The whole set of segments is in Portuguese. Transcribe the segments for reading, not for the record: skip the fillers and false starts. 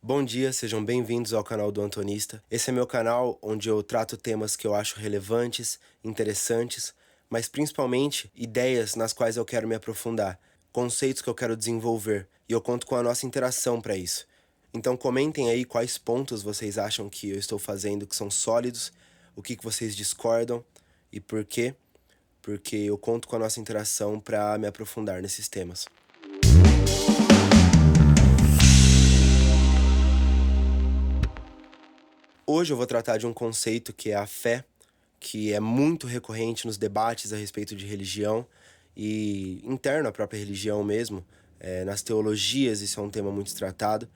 Bom dia, sejam bem-vindos ao canal do Antonista. Esse é meu canal onde eu trato temas que eu acho relevantes, interessantes, mas principalmente ideias nas quais eu quero me aprofundar, conceitos que eu quero desenvolver, e eu conto com a nossa interação para isso. Então comentem aí quais pontos vocês acham que eu estou fazendo que são sólidos, o que vocês discordam e por quê, porque eu conto com a nossa interação para me aprofundar nesses temas. Hoje eu vou tratar de um conceito que é a fé, que é muito recorrente nos debates a respeito de religião e interno à própria religião mesmo. Nas teologias isso é um tema muito tratado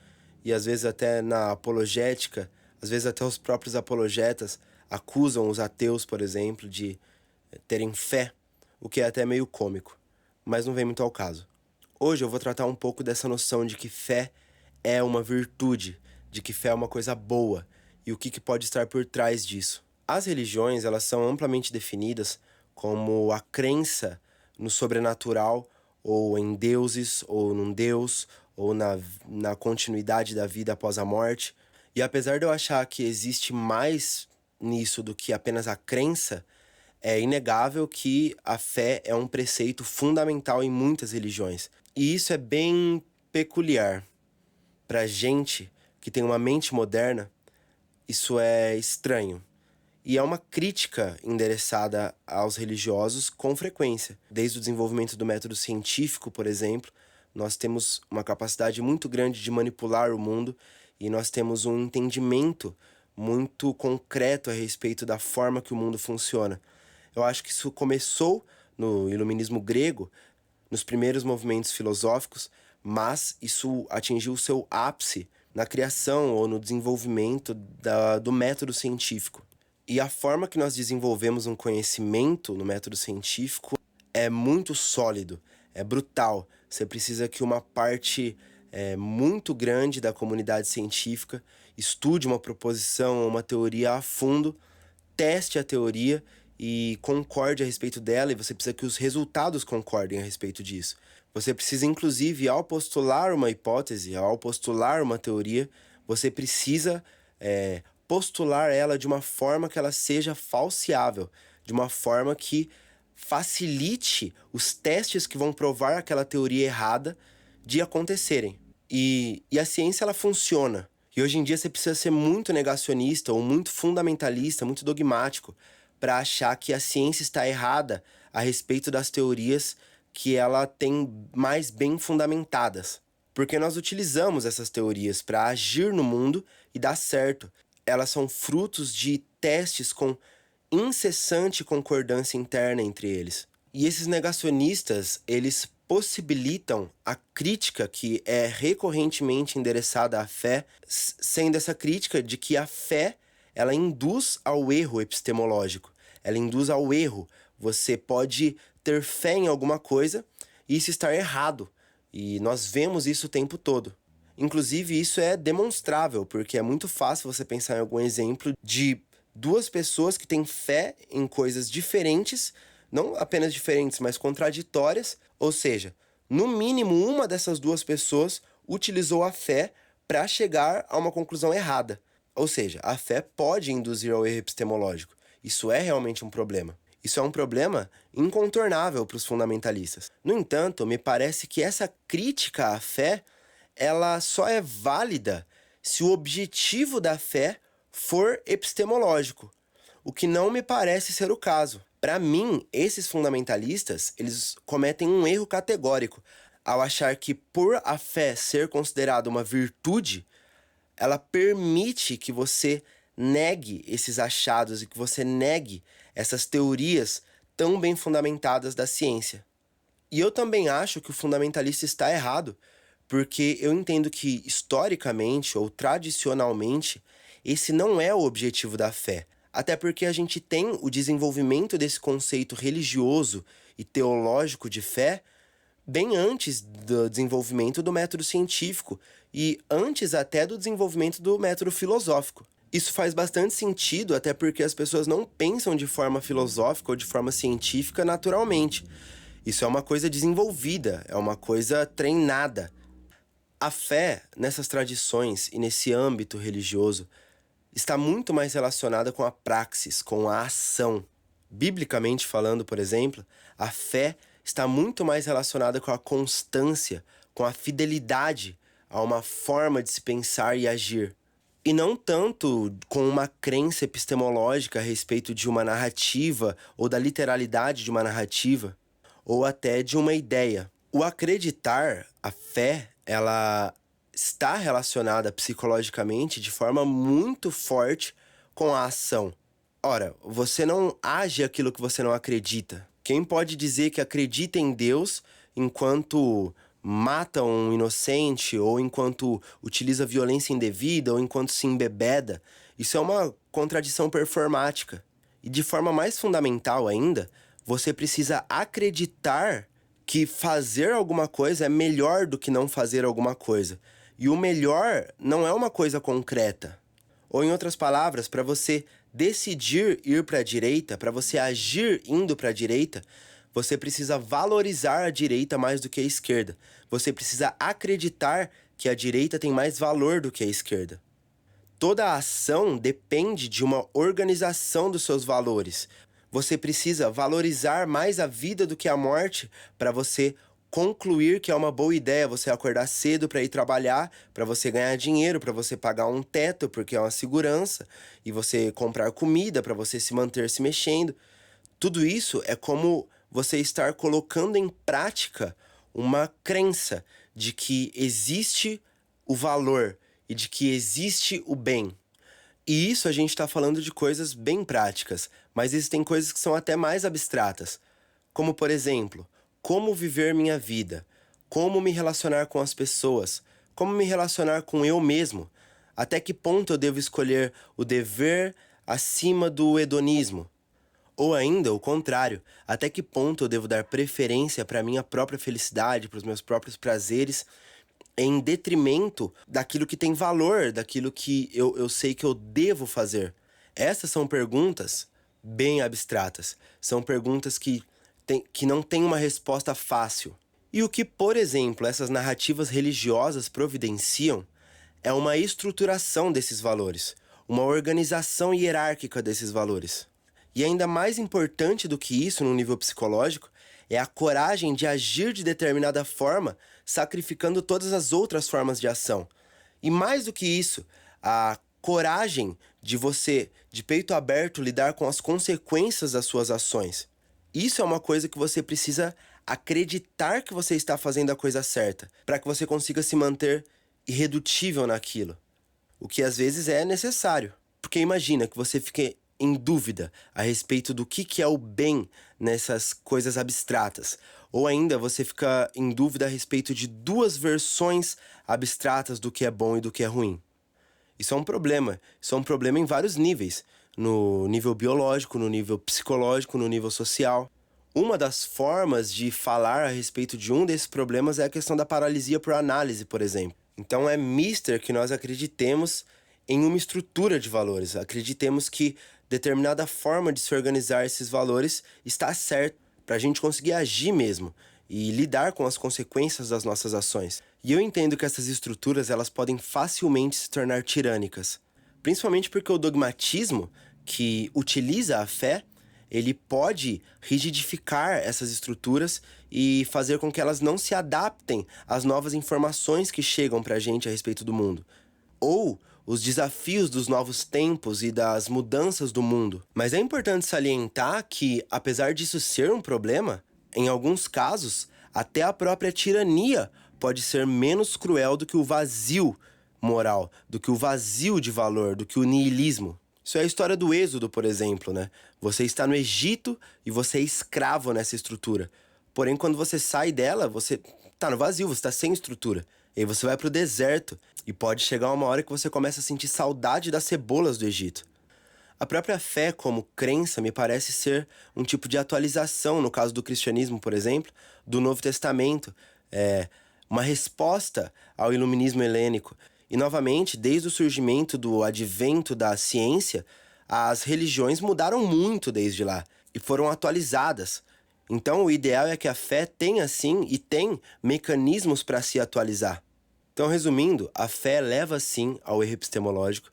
e às vezes até na apologética, às vezes até os próprios apologetas acusam os ateus, por exemplo, de terem fé, o que é até meio cômico, mas não vem muito ao caso. Hoje eu vou tratar um pouco dessa noção de que fé é uma virtude, de que fé é uma coisa boa, e o que pode estar por trás disso. As religiões, elas são amplamente definidas como a crença no sobrenatural, ou em deuses, ou num deus, ou na continuidade da vida após a morte. E apesar de eu achar que existe mais nisso do que apenas a crença, é inegável que a fé é um preceito fundamental em muitas religiões. E isso é bem peculiar. Pra gente que tem uma mente moderna, isso é estranho. E é uma crítica endereçada aos religiosos com frequência. Desde o desenvolvimento do método científico, por exemplo, nós temos uma capacidade muito grande de manipular o mundo e nós temos um entendimento muito concreto a respeito da forma que o mundo funciona. Eu acho que isso começou no iluminismo grego, nos primeiros movimentos filosóficos, mas isso atingiu seu ápice na criação ou no desenvolvimento do método científico. E a forma que nós desenvolvemos um conhecimento no método científico é muito sólido, é brutal. Você precisa que uma parte muito grande da comunidade científica estude uma proposição ou uma teoria a fundo, teste a teoria e concorde a respeito dela, e você precisa que os resultados concordem a respeito disso. Você precisa, inclusive, ao postular uma hipótese, ao postular uma teoria, você precisa postular ela de uma forma que ela seja falseável, de uma forma que facilite os testes que vão provar aquela teoria errada de acontecerem. E a ciência, ela funciona. E hoje em dia você precisa ser muito negacionista ou muito fundamentalista, muito dogmático, para achar que a ciência está errada a respeito das teorias que ela tem mais bem fundamentadas. Porque nós utilizamos essas teorias para agir no mundo e dar certo. Elas são frutos de testes com incessante concordância interna entre eles. E esses negacionistas, eles possibilitam a crítica que é recorrentemente endereçada à fé, sendo essa crítica de que a fé, ela induz ao erro epistemológico, ela induz ao erro. Você pode ter fé em alguma coisa e isso estar errado, e nós vemos isso o tempo todo. Inclusive, isso é demonstrável, porque é muito fácil você pensar em algum exemplo de duas pessoas que têm fé em coisas diferentes, não apenas diferentes, mas contraditórias, ou seja, no mínimo uma dessas duas pessoas utilizou a fé para chegar a uma conclusão errada. Ou seja, a fé pode induzir ao erro epistemológico. Isso é realmente um problema. Isso é um problema incontornável para os fundamentalistas. No entanto, me parece que essa crítica à fé, ela só é válida se o objetivo da fé for epistemológico, o que não me parece ser o caso. Para mim, esses fundamentalistas, eles cometem um erro categórico ao achar que, por a fé ser considerada uma virtude, ela permite que você negue esses achados e que você negue essas teorias tão bem fundamentadas da ciência. E eu também acho que o fundamentalista está errado, porque eu entendo que, historicamente ou tradicionalmente, esse não é o objetivo da fé. Até porque a gente tem o desenvolvimento desse conceito religioso e teológico de fé bem antes do desenvolvimento do método científico e antes até do desenvolvimento do método filosófico. Isso faz bastante sentido, até porque as pessoas não pensam de forma filosófica ou de forma científica naturalmente. Isso é uma coisa desenvolvida, é uma coisa treinada. A fé, nessas tradições e nesse âmbito religioso, está muito mais relacionada com a praxis, com a ação. Biblicamente falando, por exemplo, a fé está muito mais relacionada com a constância, com a fidelidade a uma forma de se pensar e agir. E não tanto com uma crença epistemológica a respeito de uma narrativa ou da literalidade de uma narrativa, ou até de uma ideia. O acreditar, a fé, ela está relacionada psicologicamente de forma muito forte com a ação. Ora, você não age aquilo que você não acredita. Quem pode dizer que acredita em Deus enquanto mata um inocente, ou enquanto utiliza violência indevida, ou enquanto se embebeda? Isso é uma contradição performática. E de forma mais fundamental ainda, você precisa acreditar que fazer alguma coisa é melhor do que não fazer alguma coisa. E o melhor não é uma coisa concreta. Ou, em outras palavras, para você decidir ir para a direita, para você agir indo para a direita, você precisa valorizar a direita mais do que a esquerda. Você precisa acreditar que a direita tem mais valor do que a esquerda. Toda a ação depende de uma organização dos seus valores. Você precisa valorizar mais a vida do que a morte para você concluir que é uma boa ideia você acordar cedo para ir trabalhar, para você ganhar dinheiro, para você pagar um teto, porque é uma segurança, e você comprar comida para você se manter se mexendo. Tudo isso é como você estar colocando em prática uma crença de que existe o valor e de que existe o bem. E isso a gente está falando de coisas bem práticas, mas existem coisas que são até mais abstratas. Como, por exemplo, como viver minha vida, como me relacionar com as pessoas, como me relacionar com eu mesmo, até que ponto eu devo escolher o dever acima do hedonismo. Ou ainda, o contrário, até que ponto eu devo dar preferência para a minha própria felicidade, para os meus próprios prazeres, em detrimento daquilo que tem valor, daquilo que eu sei que eu devo fazer. Essas são perguntas bem abstratas. São perguntas que não têm uma resposta fácil. E o que, por exemplo, essas narrativas religiosas providenciam é uma estruturação desses valores, uma organização hierárquica desses valores. E ainda mais importante do que isso no nível psicológico é a coragem de agir de determinada forma, sacrificando todas as outras formas de ação. E mais do que isso, a coragem de você, de peito aberto, lidar com as consequências das suas ações. Isso é uma coisa que você precisa acreditar que você está fazendo a coisa certa, para que você consiga se manter irredutível naquilo. O que às vezes é necessário. Porque imagina que você fique em dúvida a respeito do que é o bem nessas coisas abstratas. Ou ainda você fica em dúvida a respeito de duas versões abstratas do que é bom e do que é ruim. Isso é um problema. Isso é um problema em vários níveis. No nível biológico, no nível psicológico, no nível social. Uma das formas de falar a respeito de um desses problemas é a questão da paralisia por análise, por exemplo. Então é mister que nós acreditemos em uma estrutura de valores. Acreditemos que determinada forma de se organizar esses valores está certa para a gente conseguir agir mesmo e lidar com as consequências das nossas ações. E eu entendo que essas estruturas elas podem facilmente se tornar tirânicas. Principalmente porque o dogmatismo, que utiliza a fé, ele pode rigidificar essas estruturas e fazer com que elas não se adaptem às novas informações que chegam para a gente a respeito do mundo. Ou os desafios dos novos tempos e das mudanças do mundo. Mas é importante salientar que, apesar disso ser um problema, em alguns casos, até a própria tirania pode ser menos cruel do que o vazio moral, do que o vazio de valor, do que o niilismo. Isso é a história do Êxodo, por exemplo, né? Você está no Egito e você é escravo nessa estrutura. Porém, quando você sai dela, você está no vazio, você está sem estrutura. E aí você vai para o deserto e pode chegar uma hora que você começa a sentir saudade das cebolas do Egito. A própria fé como crença me parece ser um tipo de atualização, no caso do cristianismo, por exemplo, do Novo Testamento. É uma resposta ao iluminismo helênico. E, novamente, desde o surgimento do advento da ciência, as religiões mudaram muito desde lá e foram atualizadas. Então, o ideal é que a fé tenha, sim, e tem mecanismos para se atualizar. Então, resumindo, a fé leva sim ao erro epistemológico,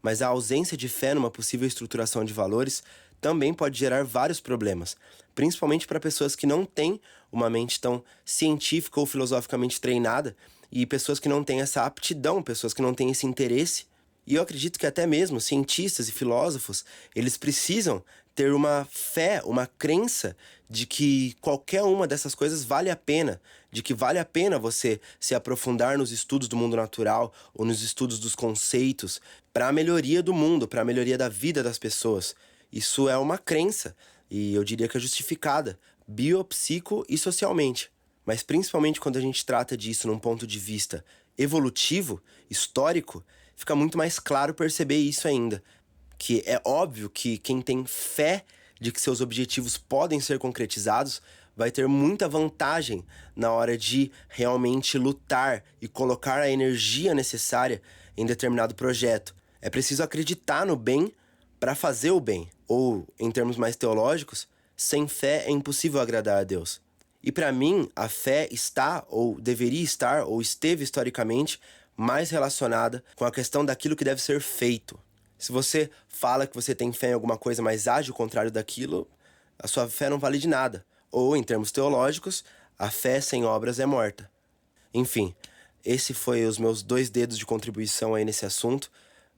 mas a ausência de fé numa possível estruturação de valores também pode gerar vários problemas, principalmente para pessoas que não têm uma mente tão científica ou filosoficamente treinada e pessoas que não têm essa aptidão, pessoas que não têm esse interesse. E eu acredito que até mesmo cientistas e filósofos, eles precisam ter uma fé, uma crença de que qualquer uma dessas coisas vale a pena, de que vale a pena você se aprofundar nos estudos do mundo natural ou nos estudos dos conceitos para a melhoria do mundo, para a melhoria da vida das pessoas. Isso é uma crença e eu diria que é justificada, biopsico e socialmente. Mas principalmente quando a gente trata disso num ponto de vista evolutivo, histórico, fica muito mais claro perceber isso ainda. Que é óbvio que quem tem fé de que seus objetivos podem ser concretizados vai ter muita vantagem na hora de realmente lutar e colocar a energia necessária em determinado projeto. É preciso acreditar no bem para fazer o bem. Ou, em termos mais teológicos, sem fé é impossível agradar a Deus. E para mim, a fé está, ou deveria estar, ou esteve historicamente, mais relacionada com a questão daquilo que deve ser feito. Se você fala que você tem fé em alguma coisa, mas age o contrário daquilo, a sua fé não vale de nada. Ou, em termos teológicos, a fé sem obras é morta. Enfim, esse foi os meus 2 dedos de contribuição aí nesse assunto.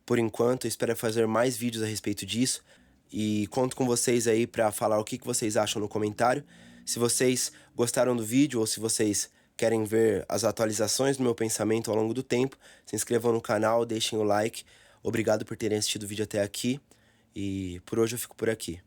Por enquanto, eu espero fazer mais vídeos a respeito disso. E conto com vocês aí para falar o que vocês acham no comentário. Se vocês gostaram do vídeo ou se vocês querem ver as atualizações do meu pensamento ao longo do tempo, se inscrevam no canal, deixem o like. Obrigado por terem assistido o vídeo até aqui. E por hoje eu fico por aqui.